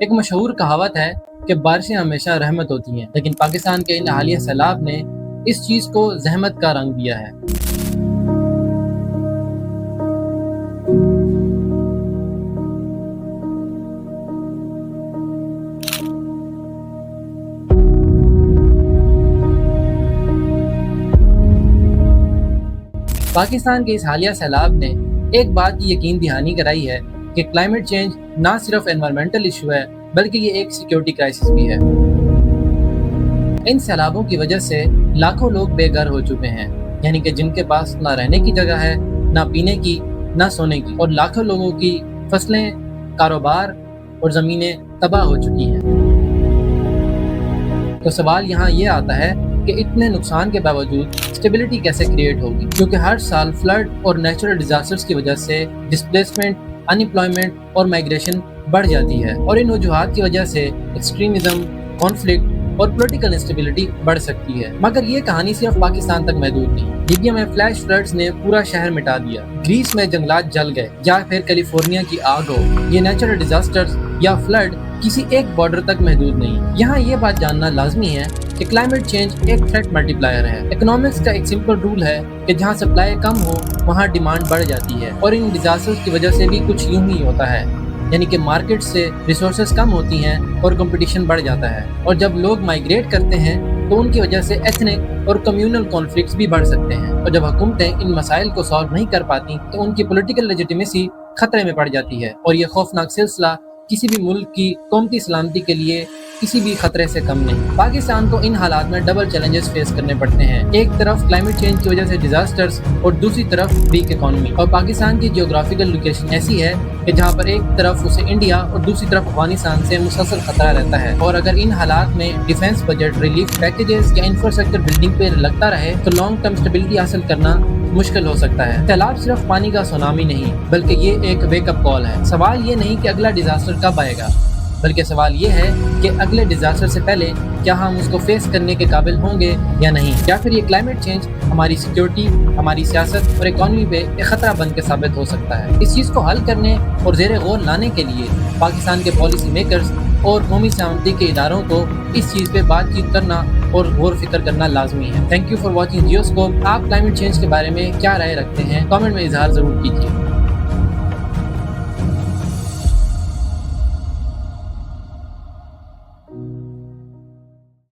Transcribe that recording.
ایک مشہور کہاوت ہے کہ بارشیں ہمیشہ رحمت ہوتی ہیں، لیکن پاکستان کے ان حالیہ سیلاب نے اس چیز کو زحمت کا رنگ دیا ہے۔ پاکستان کے اس حالیہ سیلاب نے ایک بات کی یقین دہانی کرائی ہے کہ کلائمیٹ چینج نہ صرف انوائرمنٹل ایشو ہے بلکہ یہ ایک سیکیورٹی کرائسس بھی ہے۔ ان سیلابوں کی وجہ سے لاکھوں لوگ بے گھر ہو چکے ہیں، یعنی کہ جن کے پاس نہ رہنے کی جگہ ہے، نہ پینے کی، نہ سونے کی، اور لاکھوں لوگوں کی فصلیں، کاروبار اور زمینیں تباہ ہو چکی ہیں۔ تو سوال یہاں یہ آتا ہے کہ اتنے نقصان کے باوجود اسٹیبلٹی کیسے کریٹ ہوگی، کیونکہ ہر سال فلڈ اور نیچرل ڈیزاسٹرز کی وجہ سے ڈسپلیسمنٹ، ان ایمپلائمنٹ اور مائگریشن بڑھ جاتی ہے، اور ان وجوہات کی وجہ سے ایکسٹریمزم، کانفلکٹ اور پولیٹیکل انسٹیبلٹی بڑھ سکتی ہے۔ مگر یہ کہانی صرف پاکستان تک محدود نہیں۔ لیبیا میں فلیش فلڈز نے پورا شہر مٹا دیا، گریس میں جنگلات جل گئے، یا پھر کیلیفورنیا کی آگ ہو۔ یہ نیچرل ڈیزاسٹرز یا فلڈ کسی ایک بارڈر تک محدود نہیں۔ یہاں یہ بات جاننا لازمی ہے کہ کلائمیٹ چینج ایک تھریٹ ملٹی پلائر ہے۔ اکنامکس کا ایک سمپل رول ہے کہ جہاں سپلائی کم ہو وہاں ڈیمانڈ بڑھ جاتی ہے، اور ان ڈیزاسٹرز کی وجہ سے بھی کچھ یوں ہی ہوتا ہے، یعنی کہ مارکیٹ سے ریسورسز کم ہوتی ہیں اور کمپٹیشن بڑھ جاتا ہے، اور جب لوگ مائیگریٹ کرتے ہیں تو ان کی وجہ سے ایتھنک اور کمیونل کانفلکٹس بھی بڑھ سکتے ہیں، اور جب حکومتیں ان مسائل کو سالو نہیں کر پاتی تو ان کی پولیٹیکل لیجیٹیمیسی خطرے میں پڑ جاتی ہے، اور یہ خوفناک سلسلہ کسی بھی ملک کی قومتی سلامتی کے لیے کسی بھی خطرے سے کم نہیں۔ پاکستان کو ان حالات میں ڈبل چیلنجز فیس کرنے پڑتے ہیں، ایک طرف کلائمیٹ چینج کی وجہ سے ڈیزاسٹرز اور دوسری طرف ویک اکانومی، اور پاکستان کی جیوگرافیکل لوکیشن ایسی ہے کہ جہاں پر ایک طرف اسے انڈیا اور دوسری طرف افغانستان سے مسلسل خطرہ رہتا ہے، اور اگر ان حالات میں ڈیفنس بجٹ، ریلیف پیکیجز یا انفراسٹرکچر بلڈنگ پہ لگتا رہے تو لانگ ٹرم اسٹیبلٹی حاصل کرنا مشکل ہو سکتا ہے۔ سیلاب صرف پانی کا سونامی نہیں بلکہ یہ ایک ویک اپ کال ہے۔ سوال یہ نہیں کہ اگلا ڈیزاسٹر کب آئے گا، بلکہ سوال یہ ہے کہ اگلے ڈیزاسٹر سے پہلے کیا ہم اس کو فیس کرنے کے قابل ہوں گے یا نہیں، یا پھر یہ کلائمیٹ چینج ہماری سیکیورٹی، ہماری سیاست اور اکانومی پہ ایک خطرہ بن کے ثابت ہو سکتا ہے۔ اس چیز کو حل کرنے اور زیر غور لانے کے لیے پاکستان کے پالیسی میکرز اور قومی سلامتی کے اداروں کو اس چیز پہ بات چیت کرنا اور غور فکر کرنا لازمی ہے۔ Thank you for watching Geoscope. آپ کلائمیٹ چینج کے بارے میں کیا رائے رکھتے ہیں؟ کامنٹ میں اظہار ضرور کیجیے۔